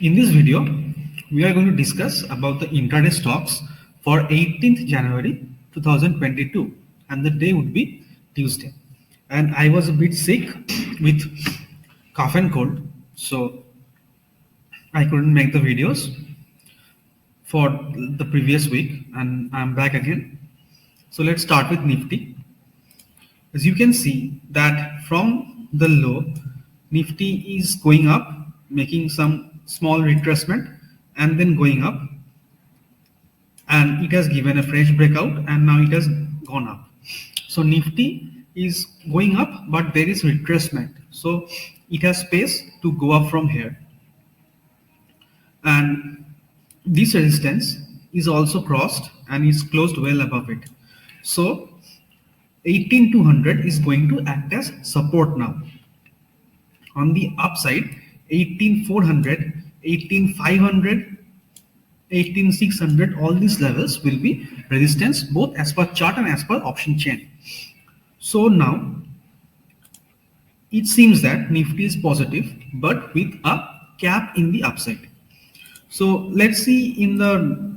In this video, we are going to discuss about the intraday stocks for 18th January 2022, and the day would be Tuesday. And I was a bit sick with cough and cold, so I couldn't make the videos for the previous week, and I'm back again. So let's start with Nifty. As you can see that from the low, Nifty is going up, making some small retracement and then going up, and it has given a fresh breakout and now it has gone up. So Nifty is going up, but there is retracement. So it has space to go up from here. And this resistance is also crossed and is closed well above it. So 18,200 is going to act as support now. On the upside, 18,400, 18,500, 18,600, all these levels will be resistance both as per chart and as per option chain. So now it seems that Nifty is positive but with a gap in the upside. So let's see in the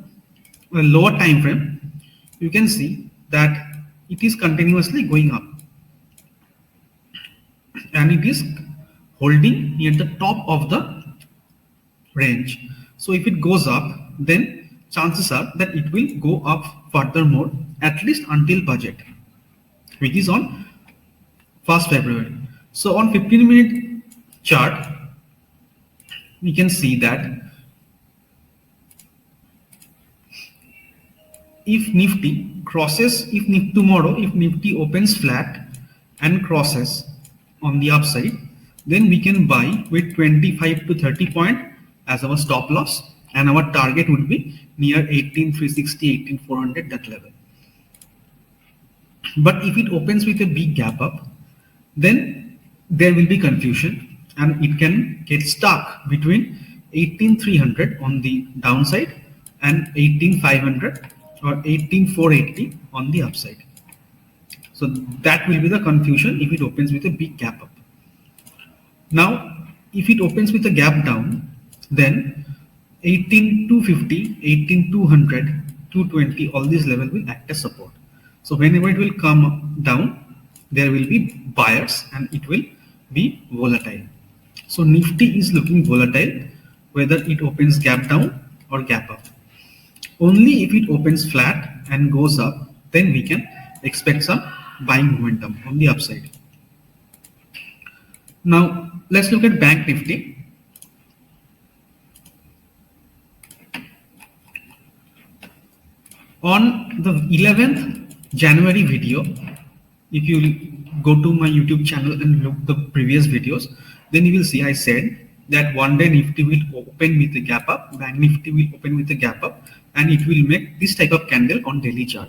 lower time frame, you can see that it is continuously going up and it is holding near the top of the range. So if it goes up, then chances are that it will go up furthermore, at least until budget, which is on 1st February. So on 15-minute chart, we can see that if Nifty crosses, if Nifty opens flat and crosses on the upside, then we can buy with 25 to 30 point as our stop loss, and our target would be near 18,360, 18,400, that level. But if it opens with a big gap up, then there will be confusion and it can get stuck between 18,300 on the downside and 18,500 or 18,480 on the upside. So that will be the confusion if it opens with a big gap up. Now, if it opens with a gap down, then 18,250, 18,200, 220, all these levels will act as support. So whenever it will come down, there will be buyers and it will be volatile. So Nifty is looking volatile whether it opens gap down or gap up. Only if it opens flat and goes up, then we can expect some buying momentum on the upside. Now let's look at Bank Nifty. On the 11th January video, if you go to my YouTube channel and look the previous videos, then you will see I said that one day Nifty will open with a gap up, Bank Nifty will open with a gap up, and it will make this type of candle on daily chart.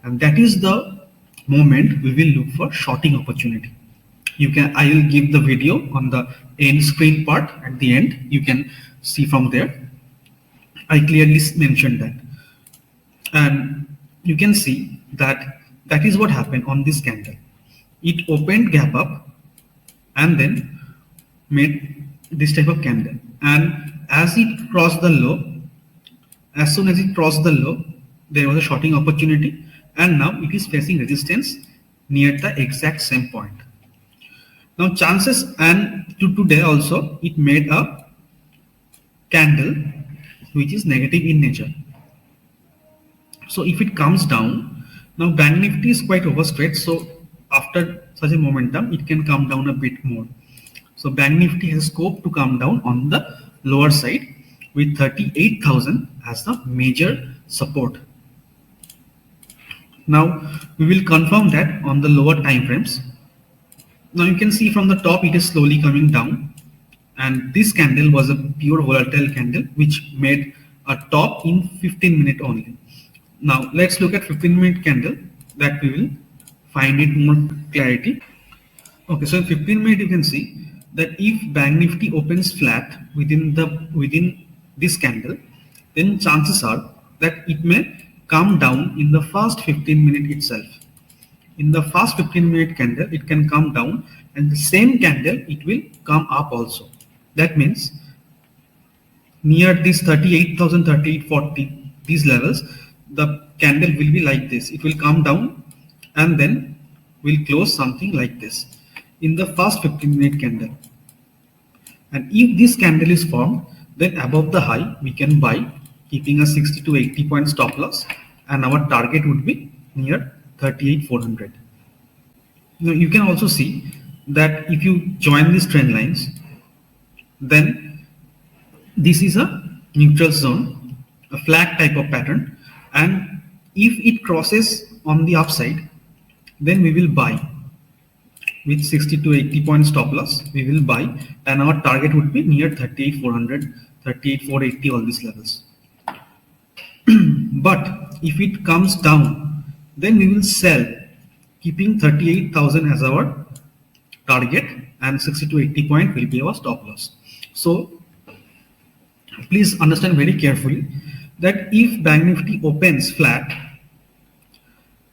And that is the moment we will look for shorting opportunity. I will give the video on the end screen part at the end. You can see from there. I clearly mentioned that. And you can see that that is what happened on this candle. It opened gap up and then made this type of candle. And as it crossed the low, as soon as it crossed the low, there was a shorting opportunity, and now it is facing resistance near the exact same point. Now chances, and today also it made a candle which is negative in nature. So if it comes down, now Bank Nifty is quite overstretched, so after such a momentum it can come down a bit more. So Bank Nifty has scope to come down on the lower side with 38,000 as the major support. Now we will confirm that on the lower time frames. Now you can see from the top it is slowly coming down, and this candle was a pure volatile candle which made a top in 15-minute only. Now let's look at 15-minute candle, that we will find it more clarity. Okay, so in 15-minute you can see that if Bank Nifty opens flat within this candle, then chances are that it may come down in the first 15-minute itself. In the first 15-minute candle, it can come down, and the same candle it will come up also. That means near this 38,000, 3840, these levels, the candle will be like this. It will come down and then will close something like this in the first 15-minute candle. And if this candle is formed, then above the high we can buy, keeping a 60 to 80 point stop loss, and our target would be near 38,400. Now you can also see that if you join these trend lines, then this is a neutral zone, a flag type of pattern, and if it crosses on the upside, then we will buy with 60 to 80 point stop loss. We will buy, and our target would be near 38,400, 38,480, all these levels. But if it comes down, then we will sell, keeping 38,000 as our target, and 60 to 80 point will be our stop loss. So please understand very carefully that if Bank Nifty opens flat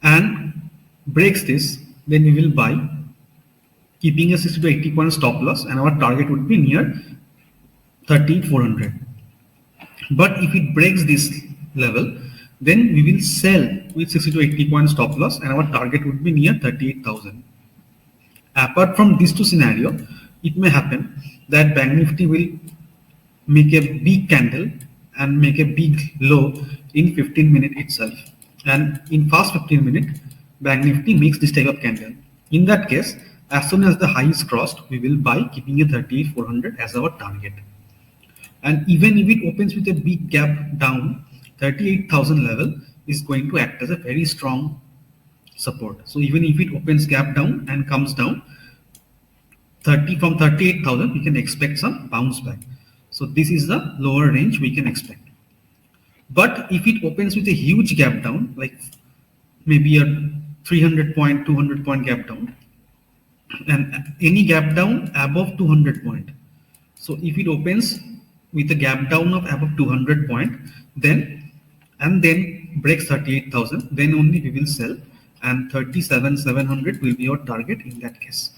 and breaks this, then we will buy, keeping a 60 to 80 point stop loss, and our target would be near 38,400. But if it breaks this level, then we will sell with 60 to 80 point stop loss, and our target would be near 38,000. Apart from these two scenarios, it may happen that Bank Nifty will make a big candle and make a big low in 15 minutes itself, and in first 15 minutes Bank Nifty makes this type of candle. In that case, as soon as the high is crossed, we will buy, keeping a 38,400 as our target. And even if it opens with a big gap down, 38,000 level is going to act as a very strong support. So even if it opens gap down and comes down from 38,000, we can expect some bounce back. So this is the lower range we can expect. But if it opens with a huge gap down, like maybe a 300 point, 200 point gap down, and any gap down above 200 point. So if it opens with a gap down of above 200 point, then breaks 38,000, then only we will sell, and 37,700 will be our target in that case,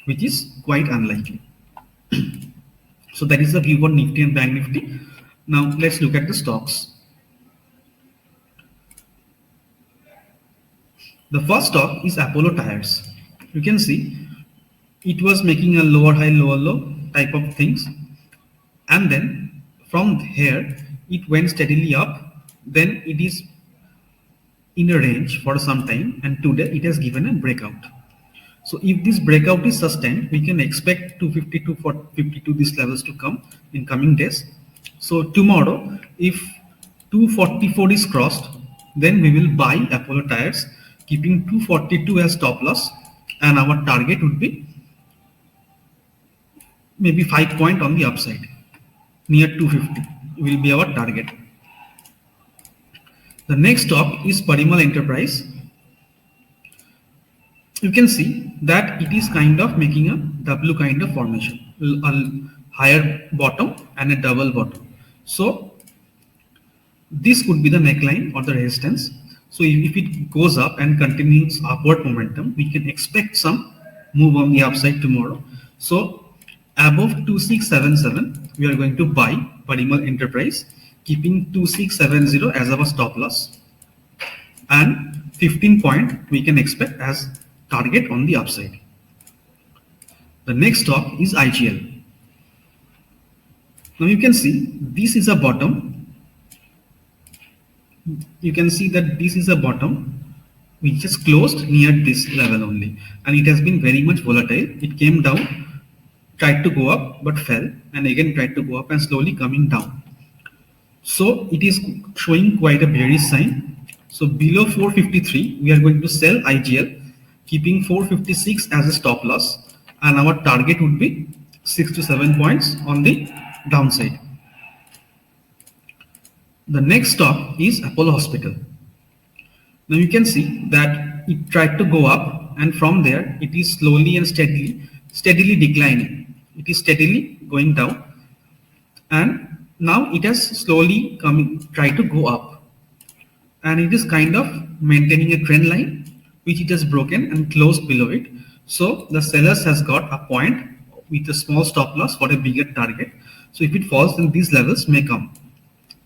which is quite unlikely. So that is the view on Nifty and Bank Nifty. Now let's look at the stocks. The first stock is Apollo Tyres. You can see it was making a lower high, lower low type of things, and then from here it went steadily up. Then it is in a range for some time, and today it has given a breakout. So if this breakout is sustained, we can expect 250 to 452 these levels to come in coming days. So tomorrow, if 244 is crossed, then we will buy Apollo Tyres, keeping 242 as stop loss, and our target would be maybe 5 point on the upside, near 250 will be our target. The next stock is Parimal Enterprise. You can see that it is kind of making a W kind of formation, a higher bottom and a double bottom. So this could be the neckline or the resistance. So if it goes up and continues upward momentum, we can expect some move on the upside tomorrow. So above 2677, we are going to buy Parimal Enterprise, keeping 2670 as our stop loss, and 15 point we can expect as target on the upside. The next stock is IGL. Now you can see this is a bottom. You can see that this is a bottom. We just closed near this level only, and it has been very much volatile. It came down, tried to go up but fell, and again tried to go up and slowly coming down. So it is showing quite a bearish sign. So below 453, we are going to sell IGL, keeping 456 as a stop loss, and our target would be 6 to 7 points on the downside. The next stock is Apollo Hospital. Now you can see that it tried to go up, and from there it is slowly and steadily declining. It is steadily going down, and now it has slowly tried to go up, and it is kind of maintaining a trend line which it has broken and closed below it. So the sellers has got a point with a small stop loss for a bigger target. So if it falls, then these levels may come.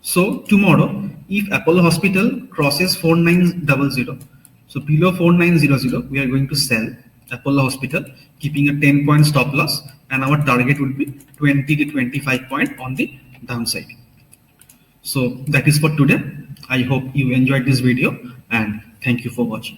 So tomorrow, if Apollo Hospital crosses 4900, so below 4900, we are going to sell Apollo Hospital, keeping a 10-point stop loss, and our target would be 20 to 25 point on the downside. So that is for today. I hope you enjoyed this video, and thank you for watching.